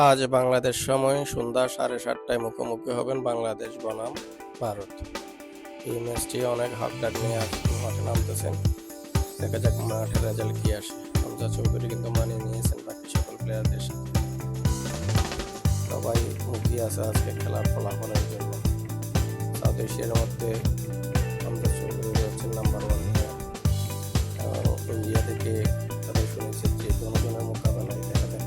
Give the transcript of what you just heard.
আজ বাংলাদেশ সময় সন্ধ্যা 7:30টায় মুখোমুখি হবেন বাংলাদেশ বনাম ভারত। এই ম্যাচটি অনেক হাফডাক নিয়ে মাঠে নামতেছেন। দেখা যাক মাঠের রেজাল্ট কি আসে। হামজা চৌধুরী কিন্তু মানিয়ে নিয়েছেন বাকি সকল প্লেয়ারদের সাথে। সবাই মুখিয়ে আছে আজকে খেলার ফলাফলের জন্য। সাউথ এশিয়ার মধ্যে হামজা চৌধুরী হচ্ছেন নাম্বার 1 প্লেয়ার। ইন্ডিয়া থেকে তাদের শুনেছি যে জনগণের মোকাবেলায় দেখা যাক